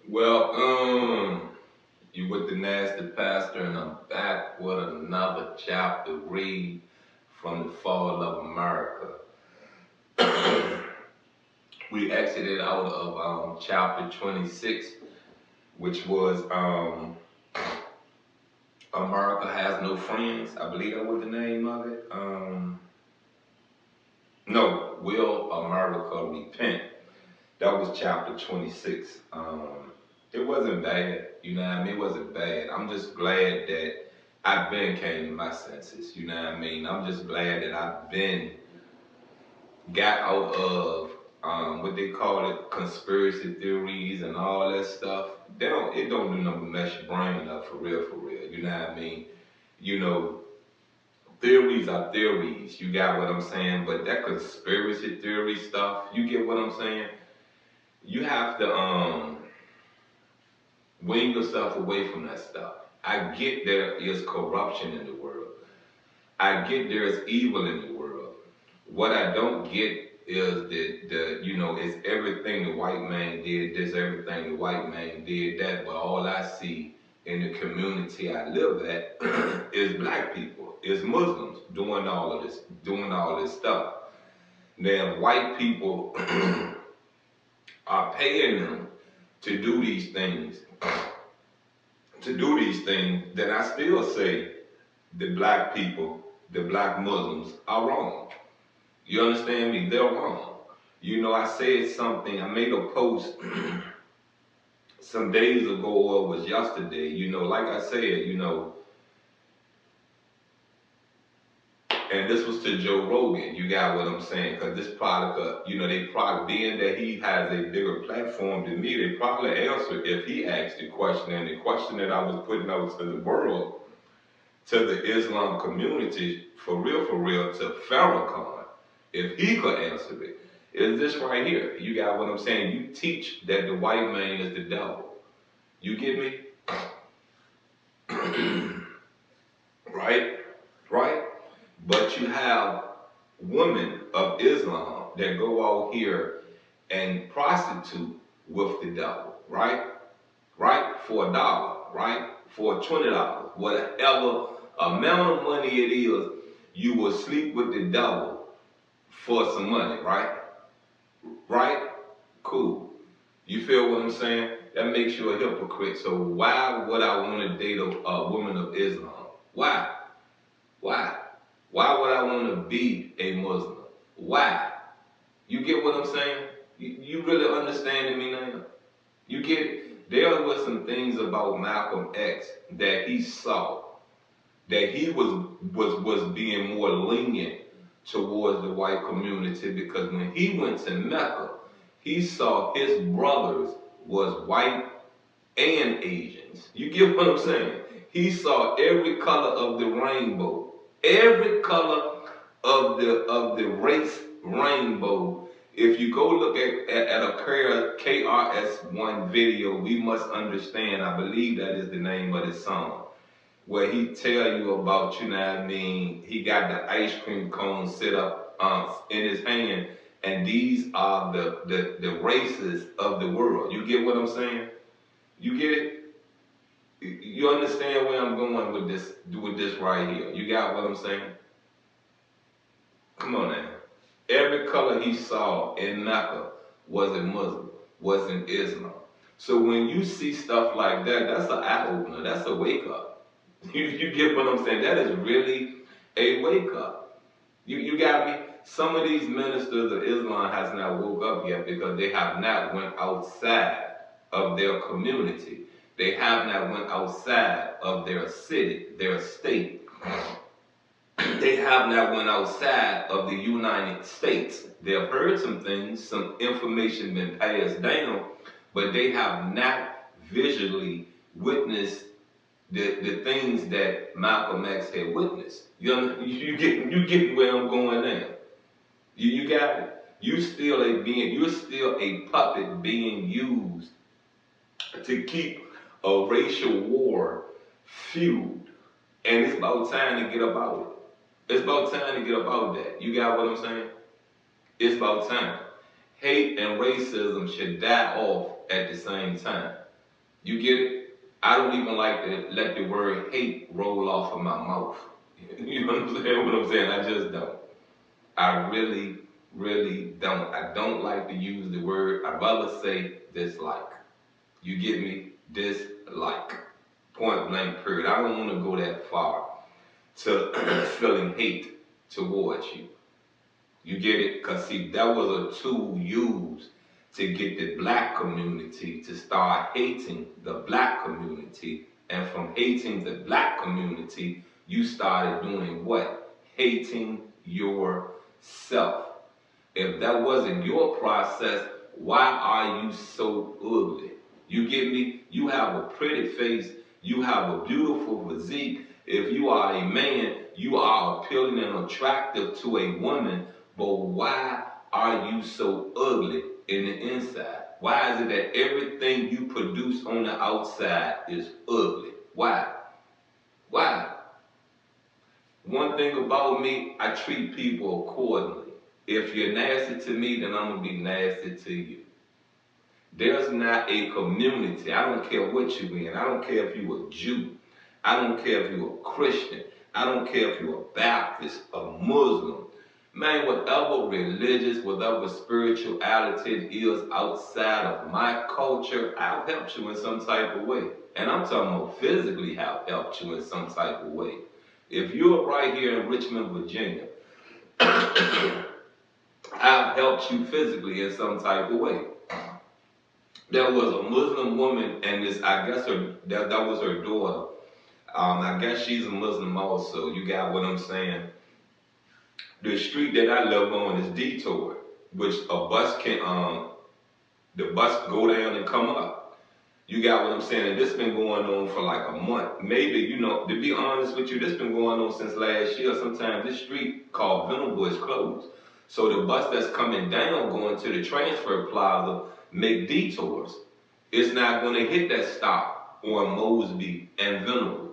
Well, you with the nasty pastor, and I'm back with another chapter read from the fall of America. We exited out of chapter 26, which was America Has No Friends. I believe that was the name of it. No, Will America Repent? That was chapter 26. It wasn't bad, you know what I mean? It wasn't bad. I'm just glad that I've been came to my senses, you know what I mean? I'm just glad that I've been got out of what they call it, conspiracy theories and all that stuff. It don't do nothing but mess your brain up for real, you know what I mean? You know, theories are theories, you got what I'm saying? But that conspiracy theory stuff, you get what I'm saying? You have to wean yourself away from that stuff. I get there is corruption in the world. I get there is evil in the world. What I don't get is is everything the white man did this, everything the white man did that, but all I see in the community I live at is black people, is Muslims doing all this stuff. Now white people are paying them to do these things, then I still say the black people, the black Muslims are wrong. You understand me? They're wrong. You know, I said something, I made a post some days ago, or it was yesterday, like I said, and this was to Joe Rogan, you got what I'm saying? Because this product, they probably, being that he has a bigger platform than me, they probably answer if he asked the question. And the question that I was putting out to the world, to the Islam community, for real, to Farrakhan, if he could answer it, is this right here. You got what I'm saying? You teach that the white man is the devil. You get me? Right? Right? But you have women of Islam that go out here and prostitute with the devil, right? Right? For $1, right? For $20, whatever amount of money it is, you will sleep with the devil for some money, right? Right? Cool. You feel what I'm saying? That makes you a hypocrite. So why would I want to date a woman of Islam? Why? Why? Why would I want to be a Muslim? Why? You get what I'm saying? You really understanding me now? You get it? There were some things about Malcolm X that he saw, that he was being more lenient towards the white community, because when he went to Mecca, he saw his brothers was white and Asians. You get what I'm saying? He saw every color of the rainbow, every color of the race rainbow. If you go look at a KRS-One video, We Must Understand, I believe that is the name of the song, where he tell you about, you know what I mean, he got the ice cream cone set up in his hand, and these are the races of the world. You get what I'm saying? You get it? You understand where I'm going with this right here? You got what I'm saying? Come on now. Every color he saw in Mecca wasn't Muslim, wasn't Islam. So when you see stuff like that, that's an eye opener. That's a wake up. You get what I'm saying? That is really a wake up. You got me? Some of these ministers of Islam has not woke up yet, because they have not went outside of their community. They have not went outside of their city, their state. They have not went outside of the United States. They have heard some things, some information been passed down, but they have not visually witnessed the things that Malcolm X had witnessed. You get where I'm going now. You got it. You're still a puppet being used to keep a racial war fueled. And it's about time to get about it. It's about time to get about that. You got what I'm saying? It's about time. Hate and racism should die off at the same time. You get it? I don't even like to let the word hate roll off of my mouth. You understand what I'm saying? I just don't. I really, really don't. I don't like to use the word. I'd rather say dislike. You get me? Dislike. Point blank period. I don't want to go that far to feeling hate towards you. You get it? Because see, that was a tool used to get the black community to start hating the black community. And from hating the black community, you started doing what? Hating yourself. If that wasn't your process, why are you so ugly? You get me? You have a pretty face. You have a beautiful physique. If you are a man, you are appealing and attractive to a woman. But why are you so ugly in the inside? Why is it that everything you produce on the outside is ugly? Why? Why? One thing about me, I treat people accordingly. If you're nasty to me, then I'm going to be nasty to you. There's not a community. I don't care what you're in. I don't care if you're a Jew. I don't care if you're a Christian. I don't care if you're a Baptist, a Muslim. Man, whatever religious, whatever spirituality it is outside of my culture, I've helped you in some type of way. And I'm talking about physically have helped you in some type of way. If you're right here in Richmond, Virginia, I've helped you physically in some type of way. There was a Muslim woman, and this, I guess that was her daughter. I guess she's a Muslim also. You got what I'm saying? The street that I live on is Detour, which a bus can, the bus go down and come up. You got what I'm saying? And this been going on for like a month. Maybe, you know, to be honest with you, this been going on since last year. Sometimes this street called Venable is closed. So the bus that's coming down going to the transfer plaza make detours. It's not going to hit that stop on Mosby and Venable.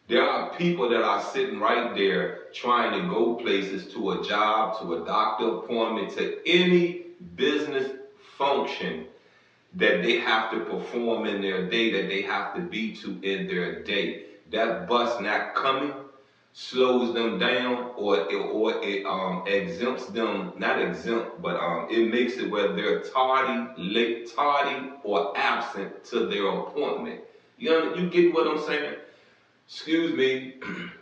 There are people that are sitting right there trying to go places, to a job, to a doctor appointment, to any business function that they have to perform in their day, that they have to be to in their day. That bus not coming slows them down, or it exempts them, not exempt, but it makes it where they're tardy, or absent to their appointment. You get what I'm saying? Excuse me,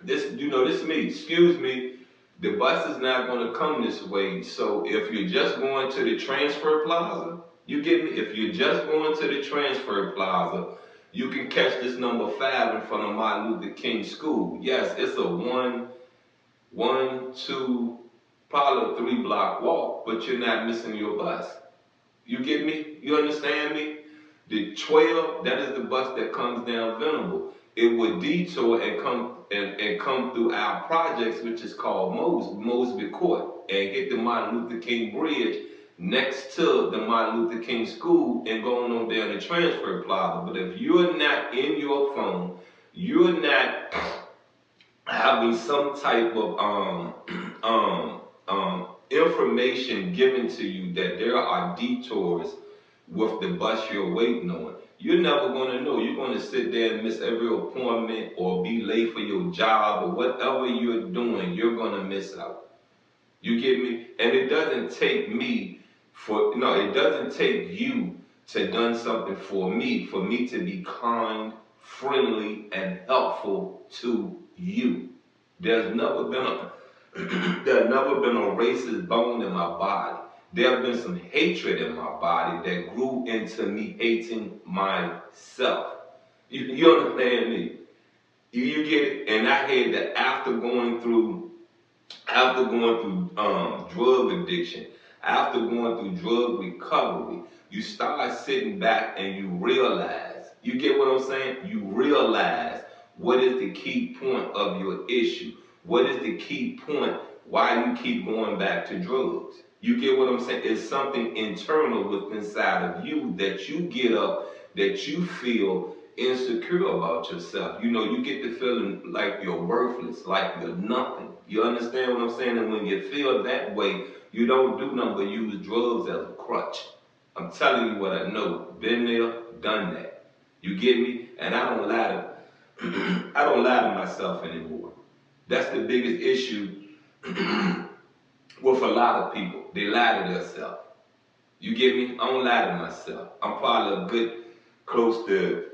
this is me. Excuse me, the bus is not going to come this way. So if you're just going to the transfer plaza, you get me? If you're just going to the transfer plaza, you can catch this number 5 in front of Martin Luther King School. Yes, it's a 2, probably 3 block walk, but you're not missing your bus. You get me? You understand me? The 12, that is the bus that comes down Venable. It would detour and come through our projects, which is called Mosby Court, and hit the Martin Luther King Bridge next to the Martin Luther King School and going on down the transfer plaza. But if you're not in your phone, you're not having some type of information given to you that there are detours with the bus you're waiting on, you're never going to know. You're going to sit there and miss every appointment or be late for your job or whatever you're doing, you're going to miss out. You get me? And it doesn't take it doesn't take you to done something for me to be kind, friendly, and helpful to you. There's never been a racist bone in my body. There have been some hatred in my body that grew into me hating myself. You understand me? You get it? And I had that after going through drug addiction, after going through drug recovery, you start sitting back and you realize, you get what I'm saying? You realize what is the key point of your issue. What is the key point why you keep going back to drugs? You get what I'm saying? It's something internal within inside of you that you get up, that you feel insecure about yourself. You know, you get the feeling like you're worthless, like you're nothing. You understand what I'm saying? And when you feel that way, you don't do nothing but use drugs as a crutch. I'm telling you what I know. Been there, done that. You get me? And I don't lie to I don't lie to myself anymore. That's the biggest issue with a lot of people. They lie to themselves. You get me? I don't lie to myself. I'm probably a good close to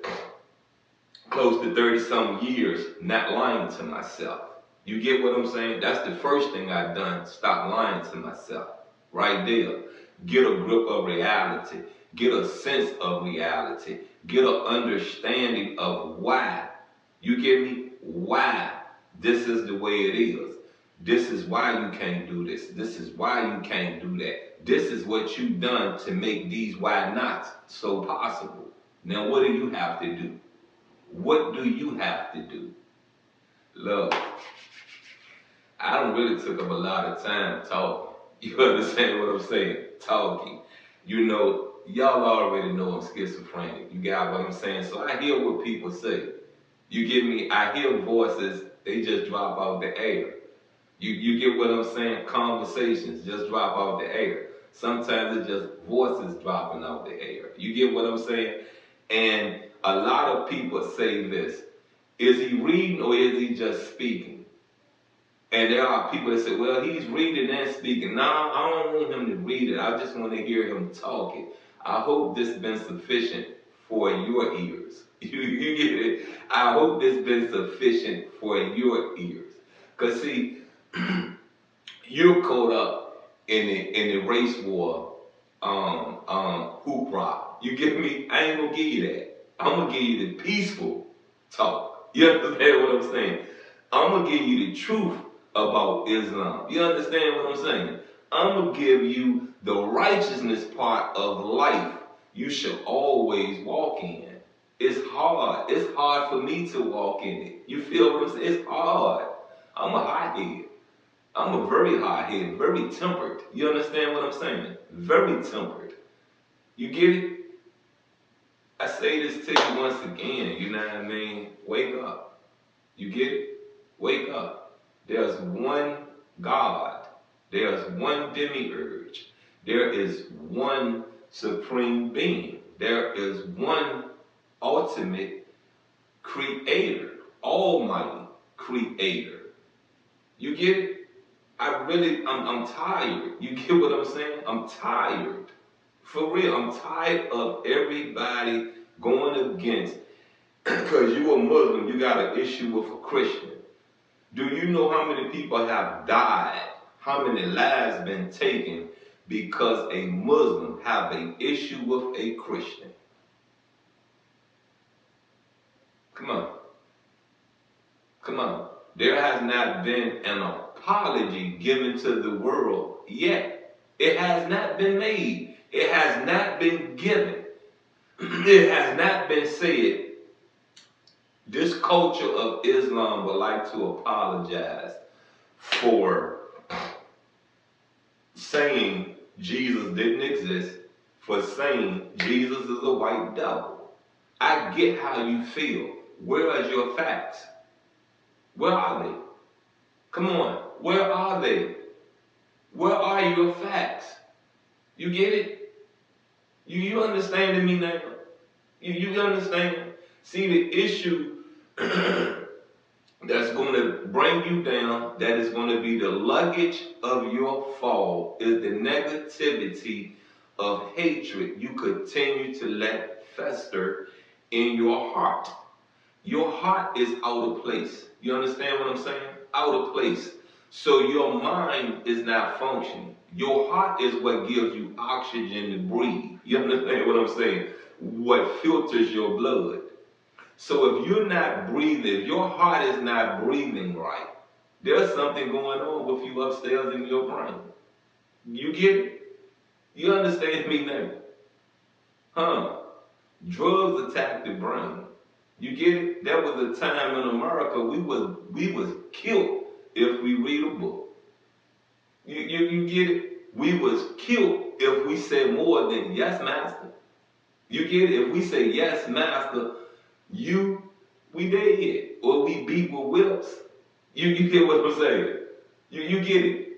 30 some years not lying to myself. You get what I'm saying? That's the first thing I've done. Stop lying to myself. Right there. Get a grip of reality. Get a sense of reality. Get an understanding of why. You get me? Why this is the way it is. This is why you can't do this. This is why you can't do that. This is what you've done to make these why nots so possible. Now what do you have to do? What do you have to do? Look, I don't really took up a lot of time talking. You understand what I'm saying? Talking. You know, y'all already know I'm schizophrenic. You got what I'm saying? So I hear what people say. You get me? I hear voices, they just drop out the air. You get what I'm saying? Conversations just drop out the air. Sometimes it's just voices dropping out the air. You get what I'm saying? And a lot of people say this. Is he reading or is he just speaking? And there are people that say, well, he's reading and speaking. No, I don't want him to read it. I just want to hear him talking. I hope this has been sufficient for your ears. You get it? I hope this has been sufficient for your ears. Because see, you're caught up in the race war hoopla. You get me? I ain't gonna give you that. I'm gonna give you the peaceful talk. You understand what I'm saying? I'm gonna give you the truth about Islam. You understand what I'm saying? I'm gonna give you the righteousness part of life you should always walk in. It's hard. It's hard for me to walk in it. You feel what I'm saying? It's hard. I'm a hothead. I'm a very hot-headed, very tempered. You understand what I'm saying? Very tempered. You get it? I say this to you once again, you know what I mean? Wake up. You get it? Wake up. There's one God. There's one demiurge. There is one supreme being. There is one ultimate creator, almighty creator. You get it? I'm tired. You get what I'm saying? I'm tired. For real, I'm tired of everybody going against, because you a Muslim, you got an issue with a Christian. Do you know how many people have died? How many lives been taken because a Muslim have an issue with a Christian? Come on. Come on. There has not been an apology given to the world yet. It has not been made. It has not been given. It has not been said. This culture of Islam would like to apologize for saying Jesus didn't exist, for saying Jesus is a white devil. I get how you feel. Where are your facts? Where are they? Come on, where are they? Where are your facts? You get it? You understanding me now? You understand? See, the issue that's going to bring you down, that is going to be the luggage of your fall, is the negativity of hatred you continue to let fester in your heart. Your heart is out of place. You understand what I'm saying? Out of place. So your mind is not functioning. Your heart is what gives you oxygen to breathe. You understand what I'm saying? What filters your blood. So if you're not breathing, if your heart is not breathing right, there's something going on with you upstairs in your brain. You get it? You understand me now? Huh? Drugs attack the brain. You get it? There was a time in America we was killed if we read a book. You get it? We was killed if we said more than yes, master. You get it? If we say yes, master, we dead, or we beat with whips. You get what I'm saying? You get it?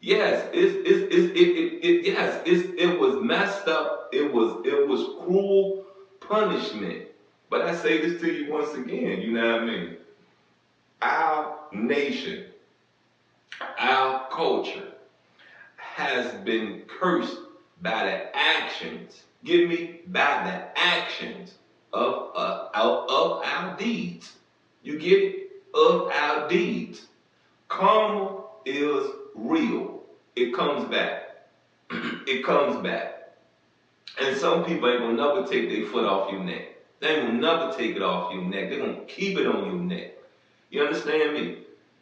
Yes, it was messed up. It was cruel punishment But I say this to you once again, you know what I mean? Our nation, our culture has been cursed by the actions, give me, by the actions of our deeds. You get it? Of our deeds. Karma is real. It comes back. It comes back. And some people ain't gonna never take their foot off your neck. They ain't gonna never take it off your neck. They're gonna keep it on your neck. You understand me?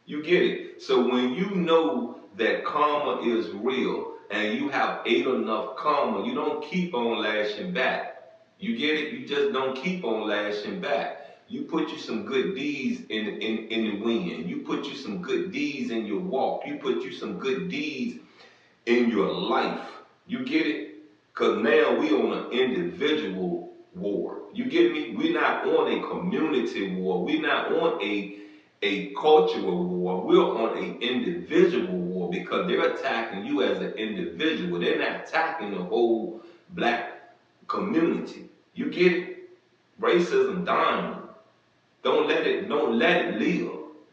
You get it? So when you know that karma is real and you have ate enough karma, you don't keep on lashing back. You get it? You just don't keep on lashing back. You put you some good deeds in the wind. You put you some good deeds in your walk. You put you some good deeds in your life. You get it? Because now we on an individual war. You get me? We're not on a community war. We're not on a cultural war. We're on an individual war because they're attacking you as an individual. They're not attacking the whole black community. You get it? Racism dying. Don't let it live.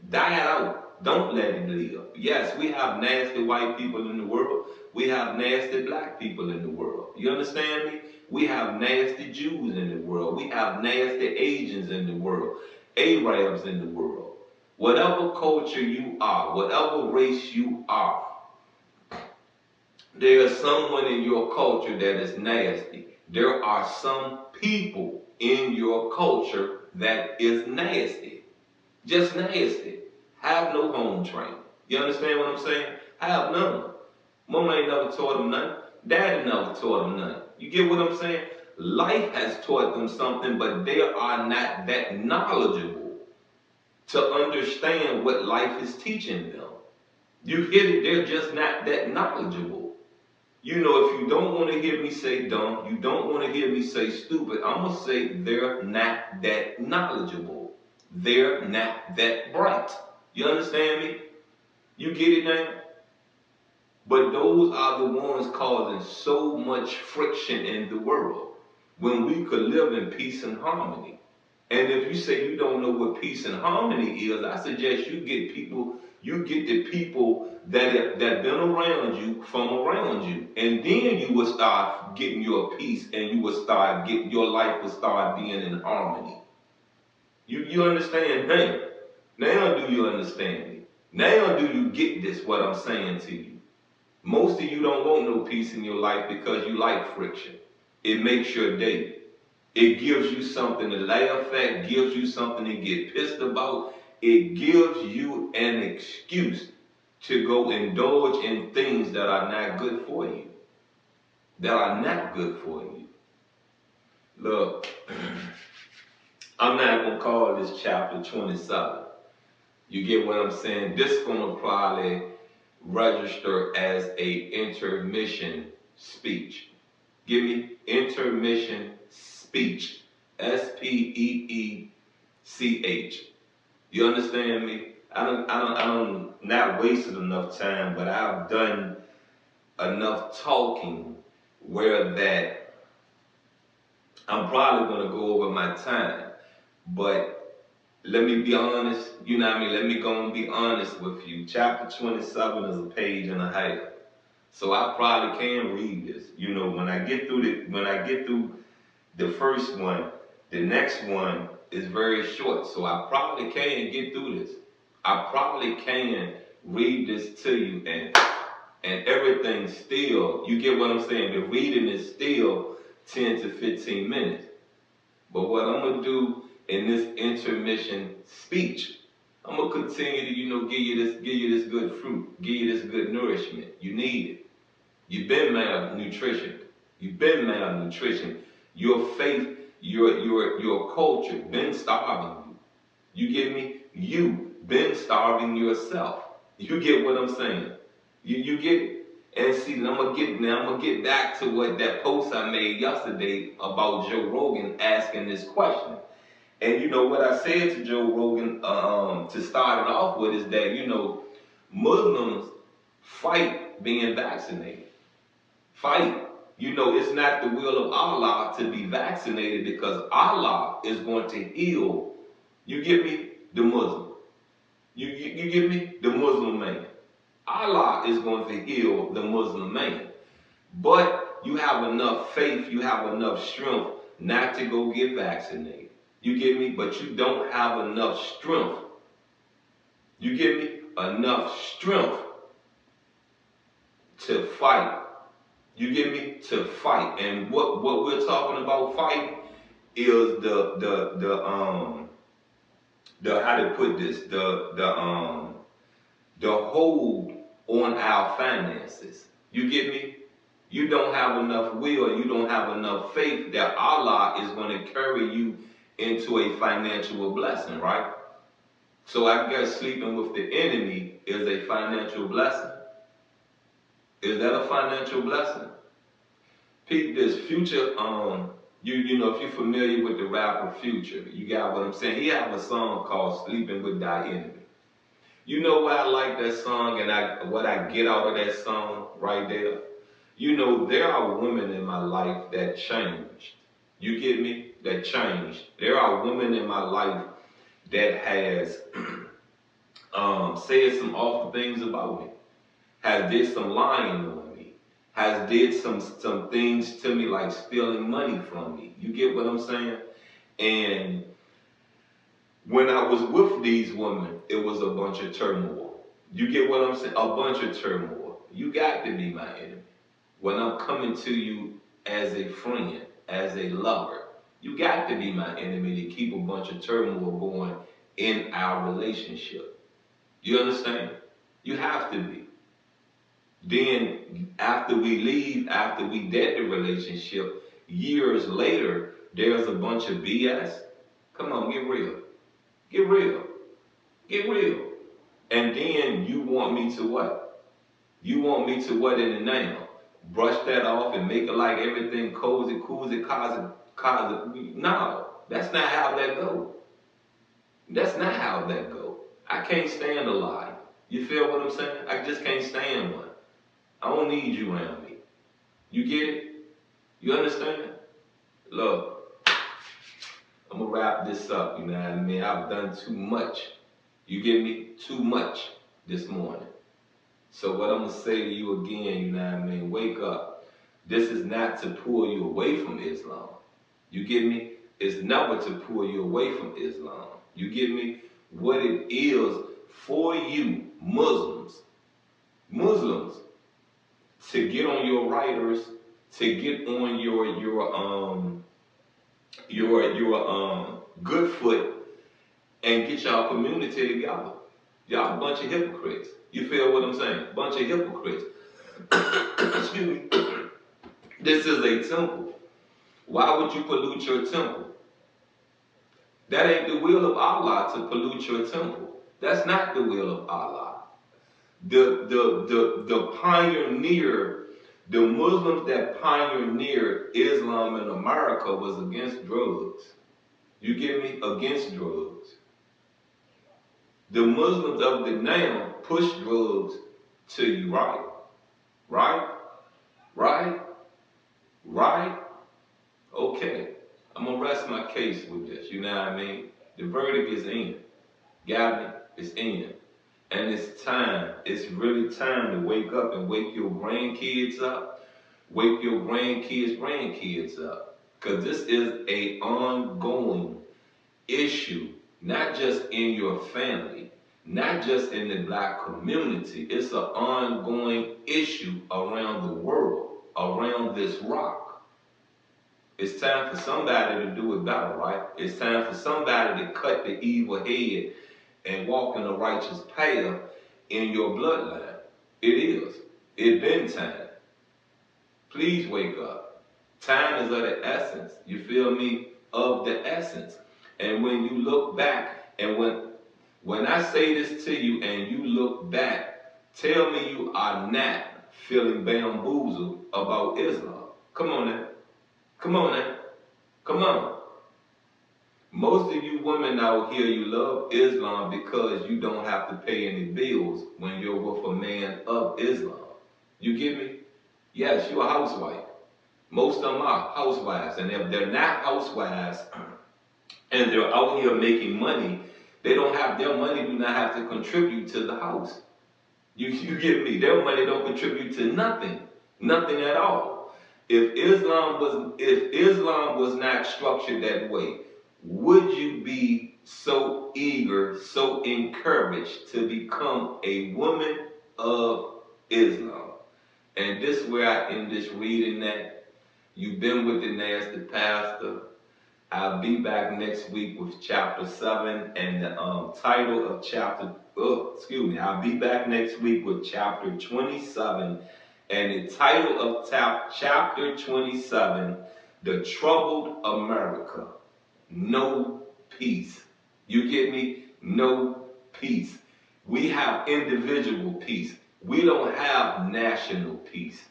Die out. Don't let it live. Yes, we have nasty white people in the world. We have nasty black people in the world. You understand me? We have nasty Jews in the world. We have nasty Asians in the world. Arabs in the world. Whatever culture you are, whatever race you are, there is someone in your culture that is nasty. There are some people in your culture that is nasty. Just nasty. Have no home training. You understand what I'm saying? Have none. Mama ain't never taught them nothing. Daddy never taught them nothing. You get what I'm saying? Life has taught them something, but they are not that knowledgeable to understand what life is teaching them. You get it? They're just not that knowledgeable. You know, if you don't want to hear me say dumb, you don't want to hear me say stupid, I'm going to say they're not that knowledgeable. They're not that bright. You understand me? You get it now? But those are the ones causing so much friction in the world when we could live in peace and harmony. And if you say you don't know what peace and harmony is, I suggest you get the people that have been around you from around you. And then you will start getting your peace and you will start getting your life will start being in harmony. You understand now? Now do you understand me? Now do you get this, what I'm saying to you? Most of you don't want no peace in your life because you like friction. It makes your day. It gives you something to laugh at, gives you something to get pissed about. It gives you an excuse to go indulge in things that are not good for you. That are not good for you. Look, I'm not going to call this chapter 27. You get what I'm saying? This is going to probably register as a intermission speech. Give me intermission speech. SPEECH. You understand me? I'm not wasted enough time, but I've done enough talking where that I'm probably gonna go over my time. But let me be honest, you know what I mean? Let me go and be honest with you. Chapter 27 is a page and a half. So I probably can read this. You know, when I get through the first one, the next one is very short. So I probably can get through this. I probably can read this to you and everything still, you get what I'm saying? The reading is still 10 to 15 minutes. But what I'm gonna do in this intermission speech, I'm gonna continue to, give you this good fruit, give you this good nourishment. You need it. You've been malnutrition. You've been malnutrition. Your faith, your culture been starving you. You get me? You been starving yourself. You get what I'm saying? You get it? And see, I'm gonna get back to what that post I made yesterday about Joe Rogan asking this question. And you know what I said to Joe Rogan to start it off with is that Muslims fight being vaccinated. Fight. You know, it's not the will of Allah to be vaccinated, because Allah is going to heal, you get me, the Muslim. You get me? The Muslim man. Allah is going to heal the Muslim man. But you have enough faith, you have enough strength not to go get vaccinated. You get me? But you don't have enough strength. You get me? Enough strength to fight. You get me? To fight. And what we're talking about fighting is the how to put this, the hold on our finances. You get me? You don't have enough will, you don't have enough faith that Allah is going to carry you into a financial blessing, right? So I guess sleeping with the enemy is a financial blessing. Is that a financial blessing? Peep this. Future, you know, if you're familiar with the rapper Future, you got what I'm saying. He have a song called Sleeping with Thy Enemy. You know why I like that song and what I get out of that song right there? You know, there are women in my life that changed. You get me? That changed. There are women in my life that has said some awful things about me, has did some lying on me, has did some things to me like stealing money from me. You get what I'm saying? And when I was with these women, it was a bunch of turmoil. You get what I'm saying? A bunch of turmoil. You got to be my enemy. When I'm coming to you as a friend, as a lover, you got to be my enemy to keep a bunch of turmoil going in our relationship. You understand? You have to be. Then after we leave, after we dead the relationship, years later, there's a bunch of BS. Come on, get real. Get real. Get real. And then you want me to what? You want me to what in the name? Brush that off and make it like everything cozy, cosy. No, that's not how that go. That's not how that go. I can't stand a lie. You feel what I'm saying? I just can't stand one. I don't need you around me. You get it? You understand? Look, I'm going to wrap this up, you know what I mean? I've done too much. You get me? Too much this morning. So what I'm going to say to you again, you know what I mean? Wake up. This is not to pull you away from Islam. You get me? It's never to pull you away from Islam. You get me? What it is for you, Muslims, to get on your writers, to get on your good foot and get y'all community together. Y'all a bunch of hypocrites. You feel what I'm saying? Bunch of hypocrites. Excuse me. This is a temple. Why would you pollute your temple? That ain't the will of Allah to pollute your temple. That's not the will of Allah. The pioneer, the Muslims that pioneered Islam in America was against drugs. You get me? Against drugs. The Muslims of the now push drugs to you, right? Right? Right? Right? Okay. I'm going to rest my case with this. You know what I mean? The verdict is in. Got me? It's in. And it's time. It's really time to wake up and wake your grandkids up. Wake your grandkids up. Because this is an ongoing issue, not just in your family, not just in the black community. It's an ongoing issue around the world, around this rock. It's time for somebody to do it better, right? It's time for somebody to cut the evil head and walk in the righteous path in your bloodline. It is. It's been time. Please wake up. Time is of the essence. You feel me? Of the essence. And when you look back, and when I say this to you and you look back, tell me you are not feeling bamboozled about Islam. Come on now. Come on now. Come on. Most of you women out here, you love Islam because you don't have to pay any bills when you're with a man of Islam. You get me? Yes, you're a housewife. Most of them are housewives, and if they're not housewives and they're out here making money, they don't have their money do not have to contribute to the house. You get me? Their money don't contribute to nothing, nothing at all. If Islam was not structured that way, would you be so eager, so encouraged to become a woman of Islam? And this is where I end this reading that. You've been with the Nasty Pastor. I'll be back next week with chapter 7 and the title of I'll be back next week with chapter 27 and the title of chapter 27, The Troubled America. No peace. You get me? No peace. We have individual peace. We don't have national peace.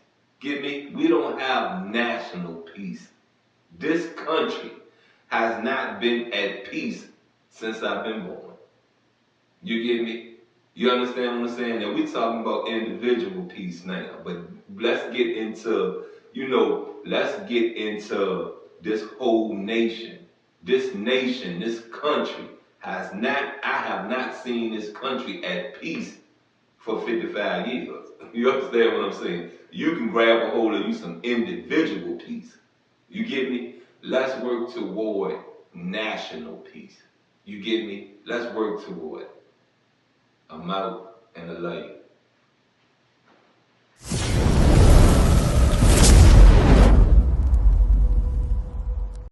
Get me? We don't have national peace. This country has not been at peace since I've been born. You get me? You understand what I'm saying? Now we're talking about individual peace now, but let's get into, this whole nation. This nation, this country I have not seen this country at peace for 55 years. You understand what I'm saying? You can grab a hold of you some individual peace. You get me? Let's work toward national peace. You get me? Let's work toward it. I'm out and I love you.